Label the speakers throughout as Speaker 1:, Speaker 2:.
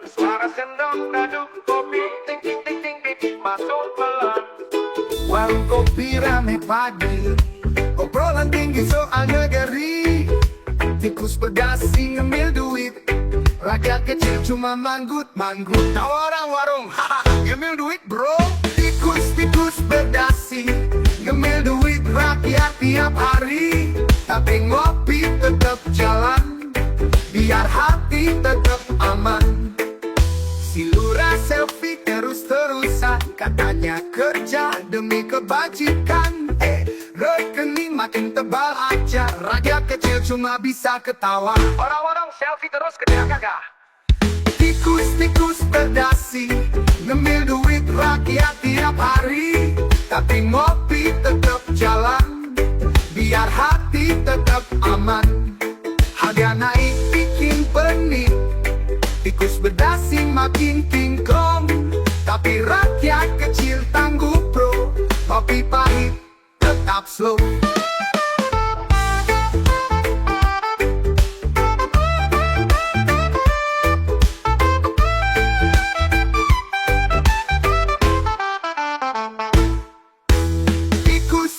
Speaker 1: Suara sendok dadu kopi ting ting ting ting ting masuk pelan. Warung kopi rame pagi, obrolan tinggi soal negeri. Tikus berdasi ngemil duit, rakyat kecil cuma manggut-manggut. Nah orang warung, haha, ngemil duit bro. Tikus berdasi ngemil duit rakyat tiap hari. Tapi ngopi tetap jalan, biar hati tetap aman. Si lurah selfie terus-terusan, katanya kerja demi kebajikan. Rekening makin tebal aja, rakyat kecil cuma bisa ketawa. Orang-orang selfie terus kerja kagak. Tikus berdasi ngemil duit rakyat tiap hari. Tapi ngopi tetap jalan, biar hati tetap aman. Harga naik bikin pening, tikus berdasi makin tingkong. Tapi rakyat kecil tangguh bro, kopi pahit tetap slow.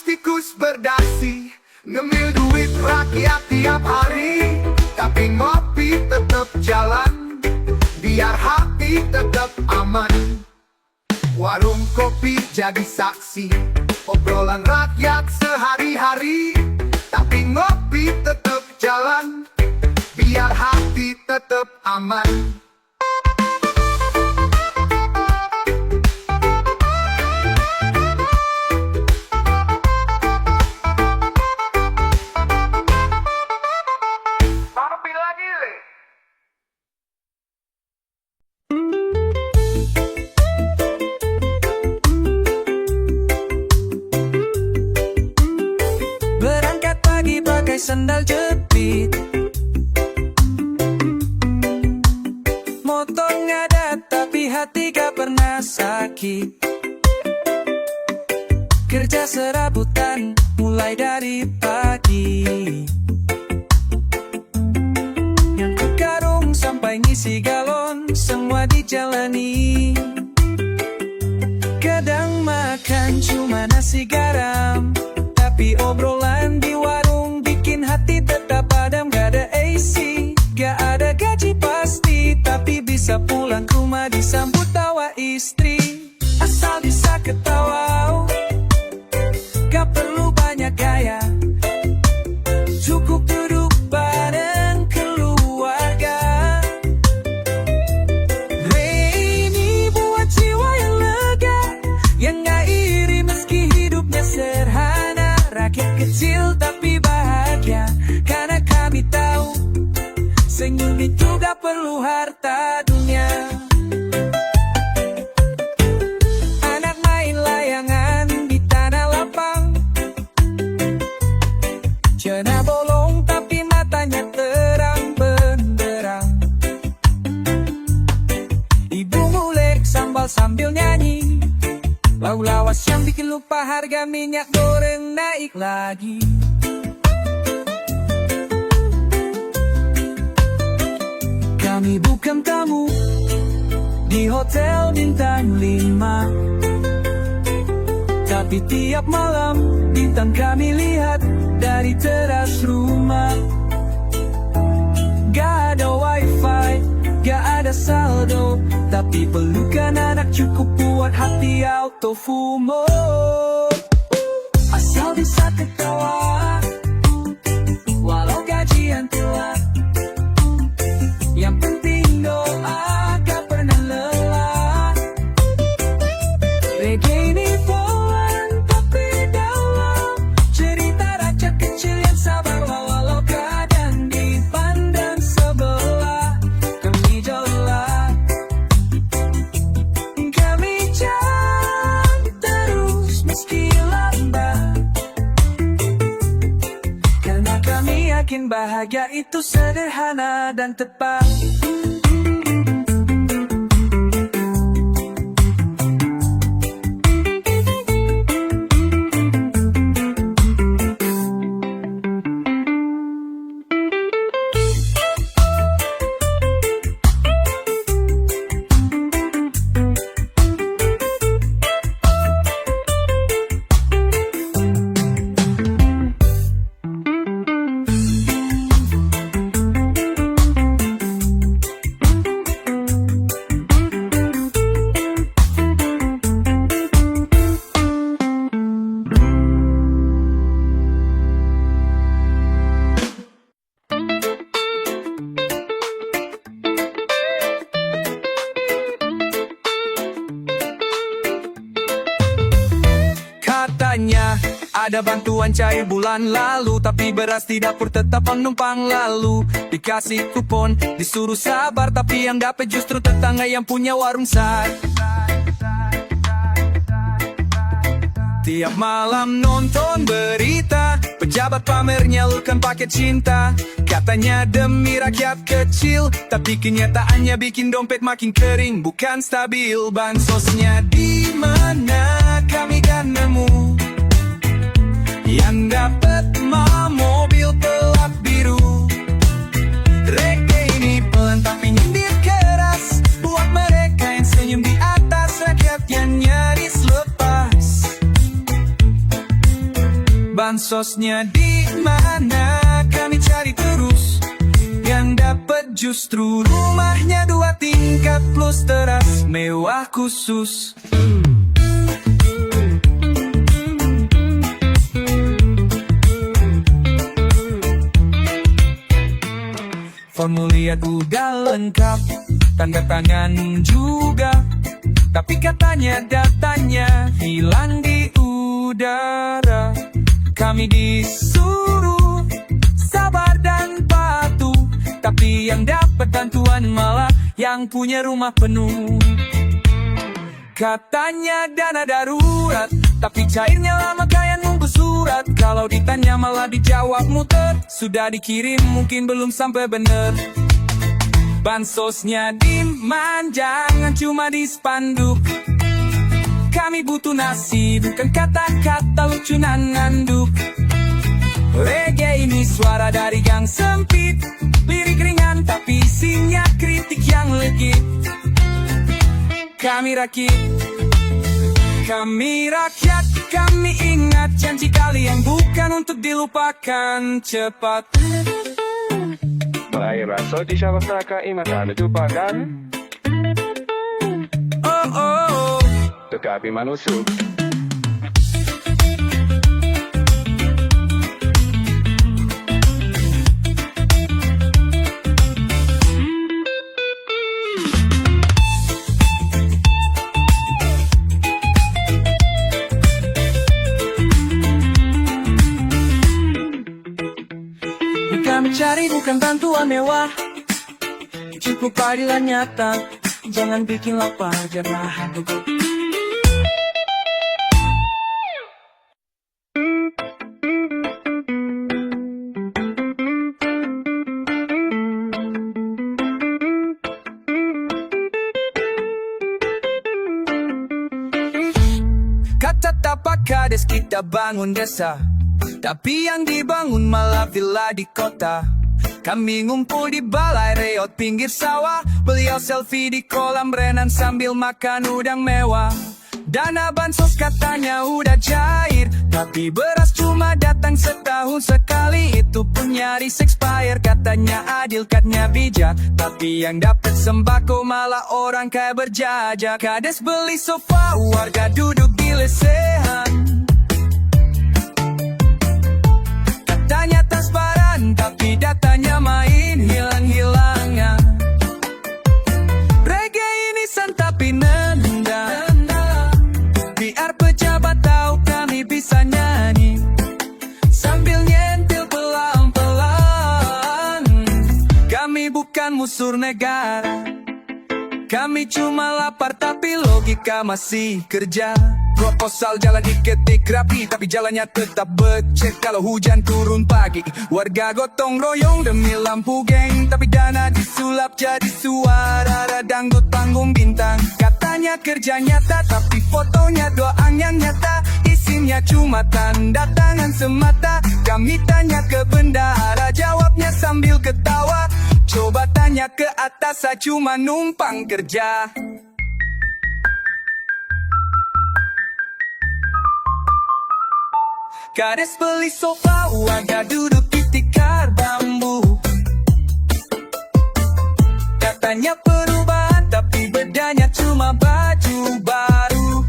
Speaker 1: Tikus berdasi ngemil duit rakyat tiap hari. Tapi ngopi tetap jalan, biar hati tetap aman. Warung kopi jadi saksi obrolan rakyat sehari-hari. Tapi ngopi tetap jalan, biar hati tetap aman.
Speaker 2: Berangkat pagi pakai sandal jepit, motor ada tapi hati gak pernah sakit. Kerja serabutan mulai dari pagi, nyangkut karung sampai ngisi galon, semua dijalani. Kadang makan cuma nasi garam, tapi obrolan di warung bikin hati tetap padam. Gak ada AC, gak ada gaji pasti, tapi bisa pulang ke rumah disambut tawa istri. Asal bisa ketawa, gak perlu banyak gaya, cukup duduk bareng keluarga. Ini buat jiwa yang lega, yang gak iri meski hidupnya sederhana. Rakyat kecil tapi bahagia, karena kami tahu senyum itu gak perlu harta dunia. Anak main layangan di tanah lapang, cenah bolong tapi matanya terang benderang. Ibu ngulek sambal sambil nyanyi, lauk lawas yang bikin lupa harga minyak goreng naik lagi. Kami bukan tamu di hotel bintang 5, tapi tiap malam bintang kami lihat dari teras rumah. Gak ada wifi, gak ada saldo, tapi pelukan anak cukup buat hati auto fumo. Asal bisa ketawa, walau gajian telat, yang penting doa gak pernah lelah. Reggae ini pelan tapi dalam, cerita rakyat kecil yang sabar walau keadaan dipandang sebelah. Kami jalan, kami jalan terus meski lambat, karena kami yakin bahagia itu sederhana dan tepat. Ada bantuan cair bulan lalu, tapi beras di dapur tetap penumpang lalu. Dikasih kupon, disuruh sabar, tapi yang dapat justru tetangga yang punya warung sar. Tiap malam nonton berita, pejabat pamer nyalurkan paket cinta. Katanya demi rakyat kecil, tapi kenyataannya bikin dompet makin kering, bukan stabil. Bansosnya di mana kami kan nemu yang dapat mobil pelat biru. Reggae ini pelan tapi nyindir keras, buat mereka yang senyum di atas rakyat yang nyaris lepas. Bansosnya di mana kami cari terus, yang dapat justru rumahnya 2 tingkat plus teras mewah khusus. Formulir udah lengkap, tanda tangan juga, tapi katanya datanya hilang di udara. Kami disuruh sabar dan patuh, tapi yang dapat bantuan malah yang punya rumah penuh. Katanya dana darurat, tapi cairnya lama kayak nunggu surat. Kalau ditanya malah dijawab muter, sudah dikirim mungkin belum sampai bener. Bansosnya demand, jangan cuma di spanduk. Kami butuh nasi, bukan kata-kata lucu nan nanduk. Reggae ini suara dari gang sempit, lirik ringan tapi isinya kritik yang legit. Kami rakyat, kami ingat janji kalian bukan untuk dilupakan cepat.
Speaker 3: Mulai raso di syawasaka imata dilupakan.
Speaker 2: Oh oh,
Speaker 3: Tetapi manusuk
Speaker 2: kami cari bukan bantuan mewah, cukup keadilan nyata. Jangan bikin lapar jemaah. Kata tapak kades kita bangun desa, tapi yang dibangun malah villa di kota. Kami ngumpul di balai reot pinggir sawah, beliau selfie di kolam renang sambil makan udang mewah. Dana bansos katanya udah cair, tapi beras cuma datang setahun sekali. Itu pun nyaris expired. Katanya adil, katanya bijak, tapi yang dapat sembako malah orang kaya berjajak. Kades beli sofa, warga duduk di lesehan. Katanya transparan, tapi datanya main hilang-hilangan. Reggae ini santapi nendang, biar pejabat tahu kami bisa nyanyi sambil nyentil pelan-pelan. Kami bukan musuh negara, kami cuma lapar tapi logika masih kerja. Proposal jalan diketik rapi, tapi jalannya tetap becek kalau hujan turun pagi. Warga gotong royong demi lampu geng, tapi dana disulap jadi suara dangdut panggung bintang. Katanya kerja nyata, tapi fotonya doang yang nyata. Isinya cuma tanda tangan semata. Kami tanya ke bendahara, jawabnya sambil ketawa. Coba tanya ke atas, saya cuma numpang kerja. Kades beli sofa, warga duduk di tikar bambu. Katanya perubahan, tapi bedanya cuma baju baru.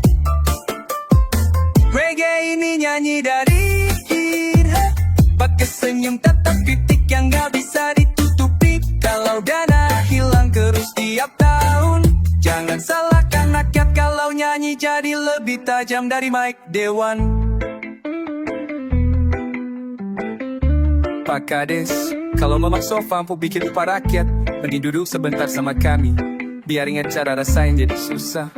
Speaker 2: Reggae ini nyanyi dari hidung, pakai senyum tetap titik yang gak bisa ditutupi. Kalau dana hilang terus tiap tahun, jangan salahkan rakyat kalau nyanyi jadi lebih tajam dari mic dewan. Pak Kades. Kalau memaksa mampu bikin lupa rakyat, mending duduk sebentar sama kami, biar ingat cara rasain jadi susah.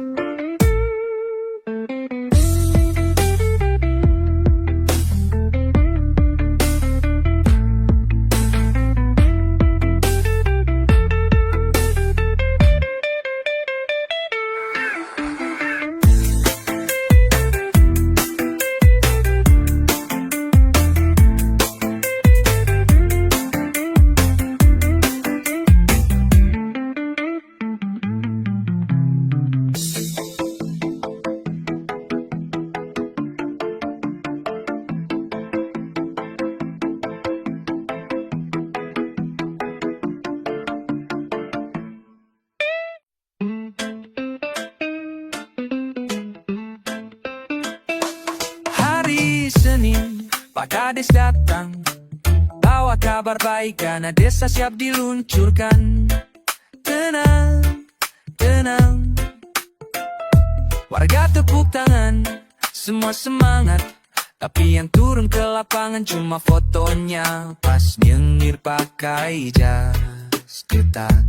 Speaker 2: Hari Senin, Pak Kades datang, bawa kabar baik karena desa siap diluncurkan. Tenang, tenang, warga tepuk tangan, semua semangat. Tapi yang turun ke lapangan cuma fotonya pas nyengir pakai jas ketat.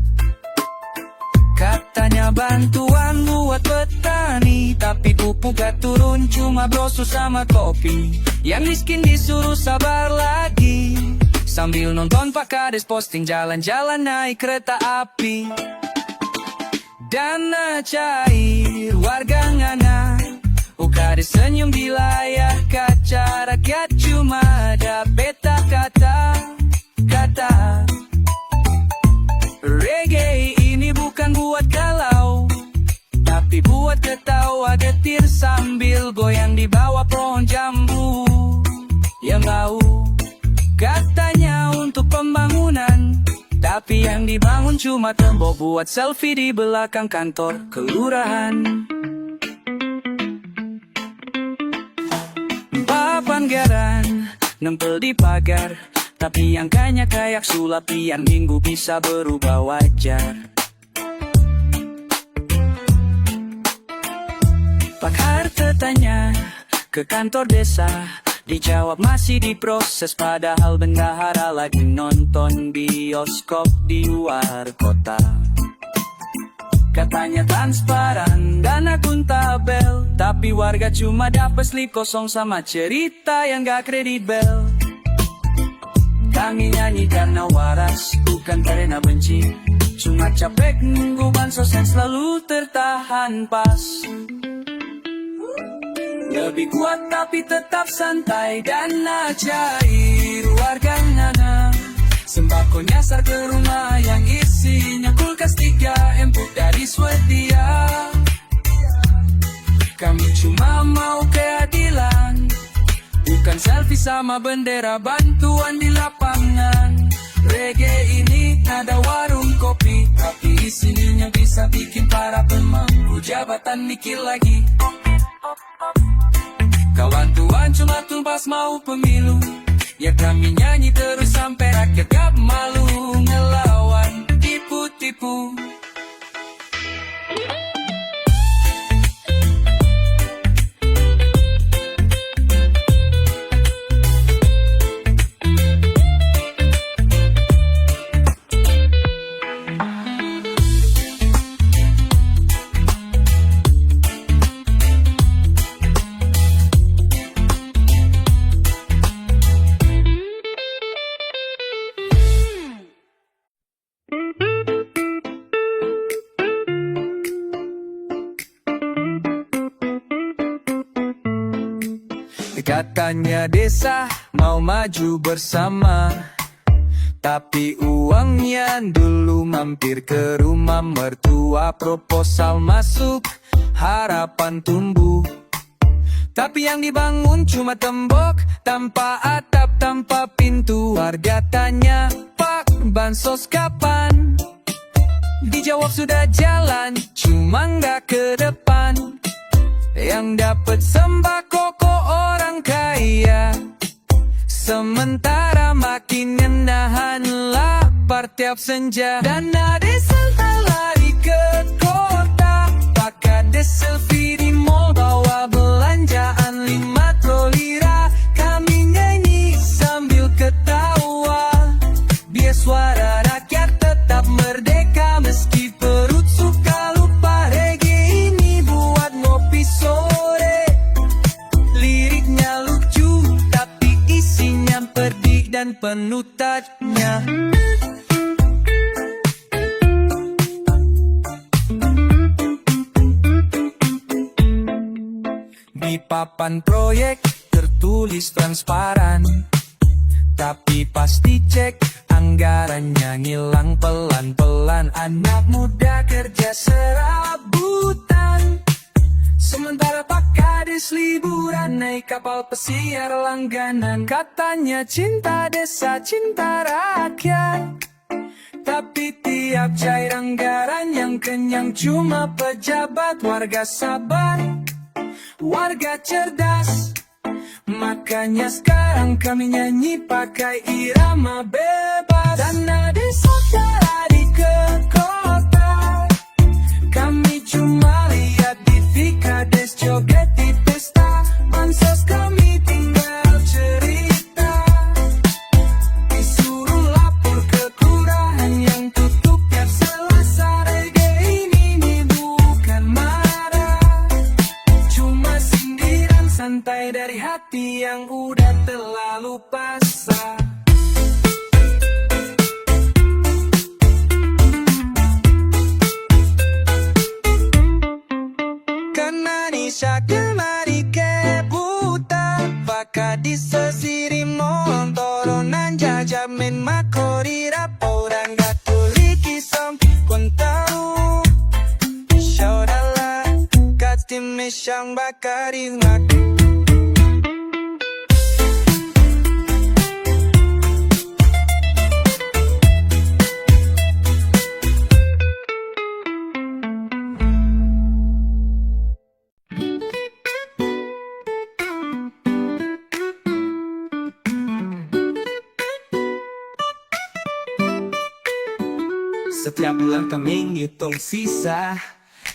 Speaker 2: Katanya bantuan buat petani, tapi pupuk gak turun, cuma brosu sama kopi. Yang miskin disuruh sabar lagi, sambil nonton Pak Kades posting jalan-jalan naik kereta api. Dana cair, warga ngana, Kades senyum di layar kaca. Rakyat cuma ada beta kata reggae ini bukan buat galau, tapi buat ketawa getir sambil goyang di bawah pohon jambu yang bau. Katanya untuk pembangunan, tapi yang dibangun cuma tembok buat selfie di belakang kantor kelurahan. Papan garan nempel di pagar, tapi yang kayaknya kayak sulap tiap minggu bisa berubah wajar. Pak Harta tanya ke kantor desa, dijawab masih diproses, padahal bendahara lagi nonton bioskop di luar kota. Katanya transparan dan akuntabel, tapi warga cuma dapet slip kosong sama cerita yang gak kredibel. Kami nyanyi karena waras, bukan karena benci, cuma capek nunggu bansos yang selalu tertahan pas. Lebih kuat tapi tetap santai dan cair, warga ngana. Sembako nyasar ke rumah yang isinya kulkas 3 empuk dari Swedia. Kami cuma mau keadilan, bukan selfie sama bendera bantuan di lapangan. Reggae ini ada warung kopi, tapi isinya bisa bikin para pemangku jabatan mikir lagi. Kawan tuan cuma tumbas mau pemilu, ya kami nyanyi terus sampai rakyat gak malu ngelawan tipu-tipu. Katanya desa mau maju bersama, tapi uangnya dulu mampir ke rumah mertua. Proposal masuk, harapan tumbuh, tapi yang dibangun cuma tembok tanpa atap, tanpa pintu. Warga tanya, Pak, bansos kapan? Dijawab sudah jalan, cuma nggak ke depan. Yang dapat sembako kok orang kaya, sementara makin ngenahan lapar tiap senja. Dana desa lari ke kota, Pak Kades selfie di mall bawa belanjaan 5 troli lira. Kami nyanyi sambil ketawa, panutannya. Di papan proyek tertulis transparan, tapi pasti cek anggarannya ngilang pelan-pelan. Anak muda kerja serabutan, sementara Pak Kades liburan naik kapal pesiar langganan. Katanya cinta desa, cinta rakyat, tapi tiap cair anggaran yang kenyang cuma pejabat. Warga sabar, warga cerdas, makanya sekarang kami nyanyi pakai irama bebas. Dana desa lari ke kota, kami cuma lihat di Fikades joget di pesta. Bansos kami tinggal cerita, disuruh lapor ke kelurahan yang tutup tiap Selasa. Reggae ini bukan marah, cuma sindiran santai dari hati yang udah terlalu pasrah. Karena Nisha kemari ke buta, baka disesiri mohon toronan jajamin makori raporan gatuli kisam kontau. Syaudala kati mesyang bakari ngak. Setiap bulan kami ngitung sisa,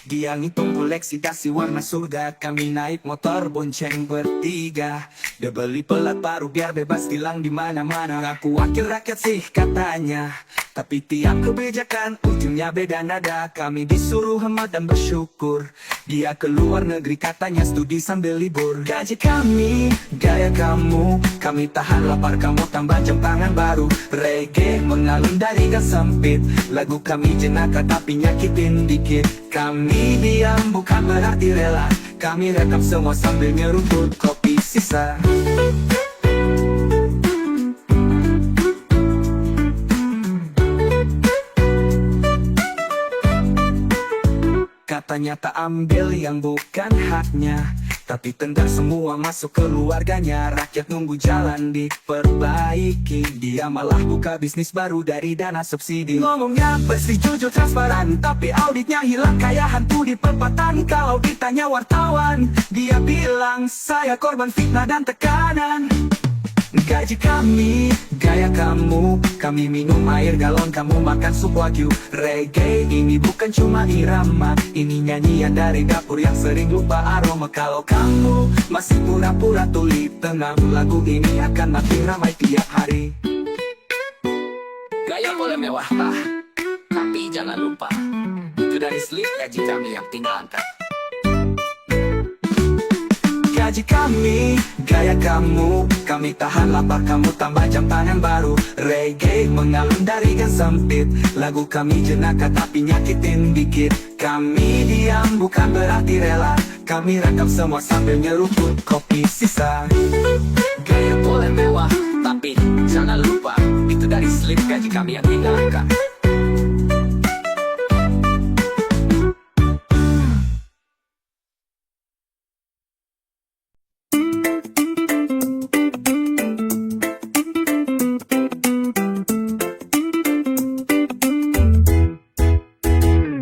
Speaker 2: dia ngitung koleksi dasi warna surga. Kami naik motor bonceng bertiga, dia beli pelat baru biar bebas tilang di mana-mana. Aku wakil rakyat sih katanya, tapi tiap kebijakan ujungnya beda nada. Kami disuruh hemat dan bersyukur, dia ke luar negeri katanya studi sambil libur. Gaji kami, gaya kamu, kami tahan lapar kamu tambah jam tangan baru. Reggae mengalun dari gang sempit, lagu kami jenaka tapi nyakitin dikit. Kami diam bukan berarti rela, kami rekam semua sambil ngeruntut kopi sisa. Katanya tak ambil yang bukan haknya, tapi tendang semua masuk keluarganya. Rakyat nunggu jalan diperbaiki, dia malah buka bisnis baru dari dana subsidi. Ngomongnya bersih, jujur, transparan, tapi auditnya hilang kayak hantu di perempatan. Kalau ditanya wartawan, dia bilang saya korban fitnah dan tekanan. Gaji kami, gaya kamu, kami minum air galon, kamu makan sup wagyu. Reggae ini bukan cuma irama, ini nyanyian dari dapur yang sering lupa aroma. Kalau kamu masih pura-pura tuli, tenang, lagu ini akan makin ramai tiap hari.
Speaker 4: Gaya boleh mewah lah, tapi jangan lupa itu dari slip gaji kami yang tinggal angkat.
Speaker 2: Gaji kami, gaya kamu, kami tahan lapar kamu tambah jam tangan baru. Reggae mengalun dari gang sempit, lagu kami jenaka tapi nyakitin dikit. Kami diam bukan berarti rela, kami rekam semua sambil nyeruput kopi sisa.
Speaker 4: Gaya boleh mewah, tapi jangan lupa itu dari slip gaji kami yang tinggal angkat.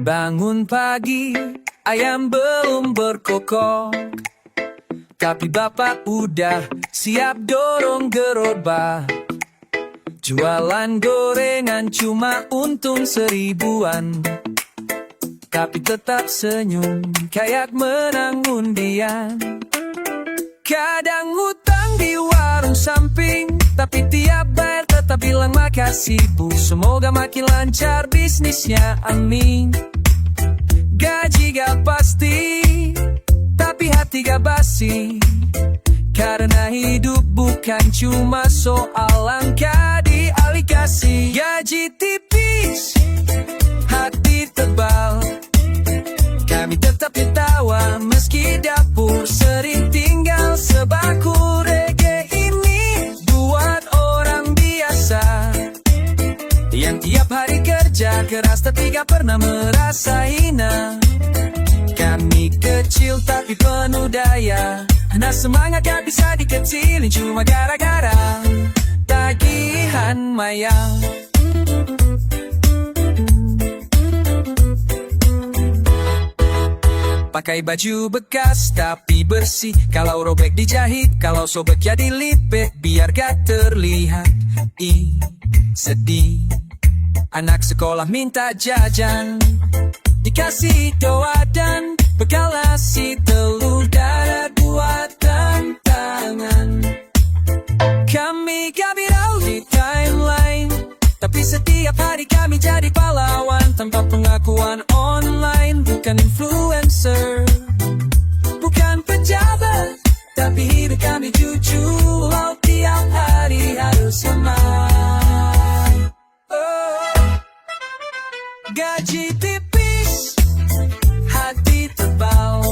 Speaker 2: Bangun pagi, ayam belum berkokok, tapi bapak udah siap dorong gerobak. Jualan gorengan cuma untung 1000-an, tapi tetap senyum kayak menang undian. Kadang utang di warung samping, tapi tiap bayar tetap bilang makasih bu. Semoga makin lancar bisnisnya, amin. Gaji gak pasti, tapi hati gak basi, karena hidup bukan cuma soal angka di kami tetap ketawa meski dapur sering tinggal sebaku. Reggae ini buat orang biasa yang tiap hari kerja keras tapi gak pernah merasa hina. Kami kecil tapi penuh daya, nah semangat gak bisa dikecilin cuma gara-gara tagihan mayang. Pakai baju bekas tapi bersih, kalau robek dijahit, kalau sobek ya dilipet biar gak terlihat. Sedih, anak sekolah minta jajan, dikasih doa dan bekal nasi telur dadar buat tantangan. Kami gak viral di timeline, tapi setiap hari kami jadi pahlawan tanpa pengakuan online. Bukan influencer, bukan pejabat, tapi hidup kami jujur. Tiap hari harus semangat. Gaji tipis, hati tebal,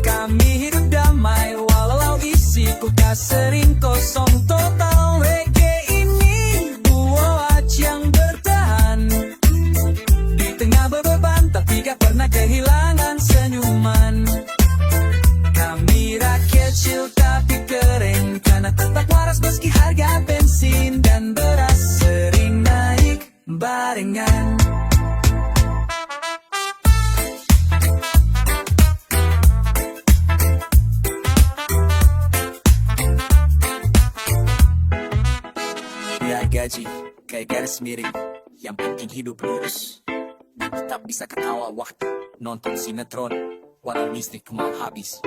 Speaker 2: kami hidup damai walau isi kulkas sering kosong total. Reggae ini buat yang bertahan di tengah beban tapi gak pernah kehilangan senyuman. Kami rakyat kecil tapi keren karena tetap waras meski harga bensin dan beras sering naik barengan. Gaji kayak garis miring, yang penting hidup lurus dan tetap bisa ketawa waktu nonton sinetron walau listrik mau habis.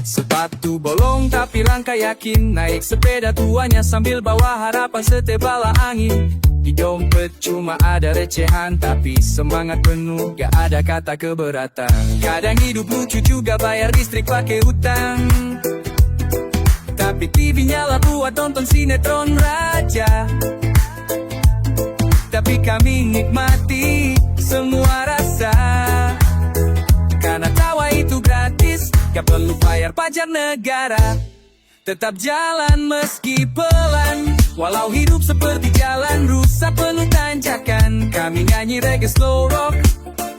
Speaker 2: Sepatu bolong tapi langkah yakin, naik sepeda tuanya sambil bawa harapan setebal angin. Di dompet cuma ada recehan tapi semangat penuh, gak ada kata keberatan. Kadang hidup lucu juga bayar listrik pakai utang, tapi TV nyala buat nonton sinetron raja. Tapi kami nikmati semua rasa karena tawa itu gratis, gak perlu bayar pajak negara. Tetap jalan meski pelan, walau hidup seperti jalan rusak penuh tanjakan. Kami nyanyi reggae slow rock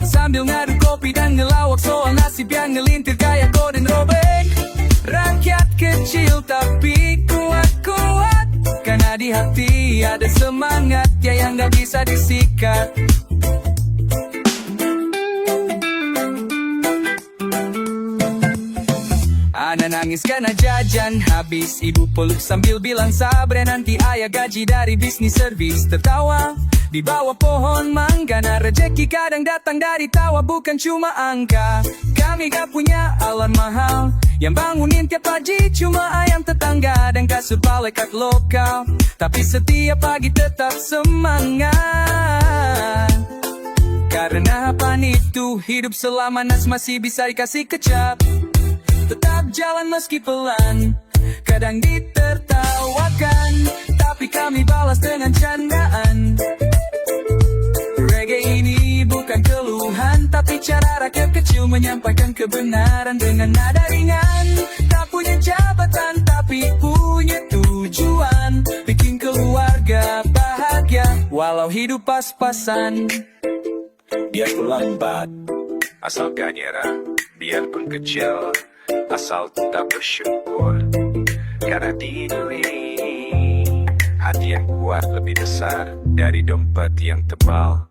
Speaker 2: sambil ngadu kopi dan ngelawak soal nasib yang ngelintir kayak Gordon Robek. Rakyat kecil tapi kuat-kuat karena di hati ada semangat ya yang gak bisa disikat. Anak nangis karena jajan habis, ibu peluk sambil bilang sabar nanti ayah gaji dari bisnis servis. Tertawa di bawah pohon mangga, nah rejeki kadang datang dari tawa bukan cuma angka. Kami gak punya alarm mahal, yang bangunin tiap pagi cuma ayam tetangga dan kasur palekat lokal. Tapi setiap pagi tetap semangat karena apa itu hidup selama nas masih bisa dikasih kecap. Tetap jalan meski pelan, kadang ditertawakan, tapi kami balas dengan candaan. Reggae ini bukan keluhan, tapi cara rakyat kecil menyampaikan kebenaran dengan nada ringan. Tak punya jabatan, tapi punya tujuan, bikin keluarga bahagia, walau hidup pas-pasan.
Speaker 3: Biarpun lambat, asal gak nyerah. Biarpun kecil, asal tetap bersyukur. Karena di hidup ini, hati yang kuat lebih besar dari dompet yang tebal.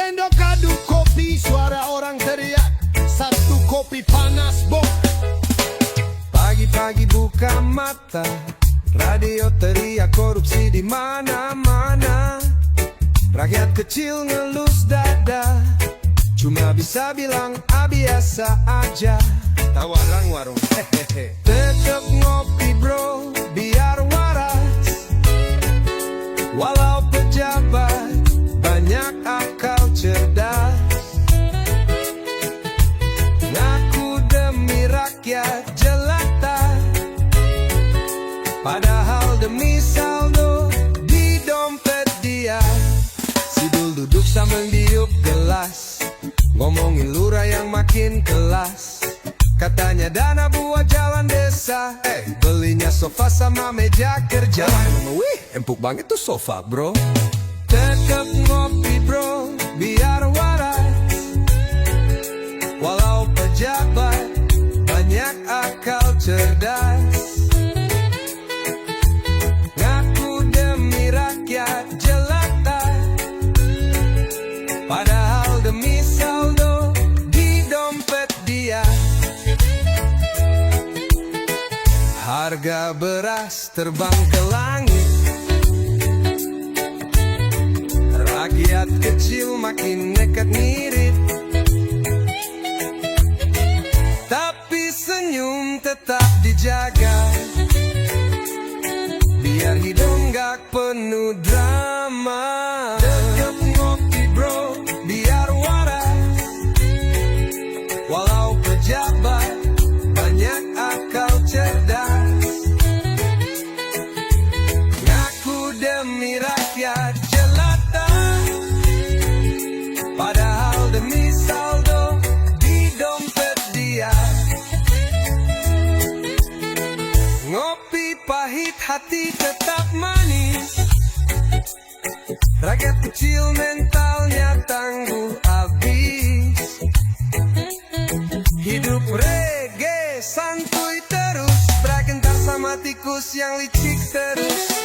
Speaker 1: Sendok aduk kopi, suara orang teriak, satu kopi panas bok.
Speaker 2: Pagi-pagi buka mata, radio teriak korupsi di mana-mana. Rakyat kecil ngelus dada, cuma bisa bilang biasa aja. Tawaran warung, hehehe. Tetep ngopi bro, biar waras. Walau pejabat, banyak akal cerdas. Ngaku demi rakyat jelata, padahal demi saldo di dompet dia. Sidul duduk sambil diup gelas, ngomongin lurah yang makin kelas. Katanya dana buat jalan desa, belinya sofa sama meja kerja. Wih, empuk banget tuh sofa bro. Tetep ngopi bro, biar waras. Walau pejabat, banyak akal cerdas. Ngaku demi rakyat jelata, padahal demi saldo di dompet dia. Harga beras terbang ke langit, rakyat kecil makin nekat ngirit. Tapi senyum tetap dijaga, biar hidung gak penuh drama. Tetep ngopi bro, biar waras. Walau pejabat, banyak akal cerdas. Ngaku demi rakyat jelata, padahal demi saldo di dompet dia. Ngopi pahit, hati tetap manis. Rakyat kecil mentalnya tangguh abis. Hidup reggae santuy terus, berakenta sama tikus yang licik terus.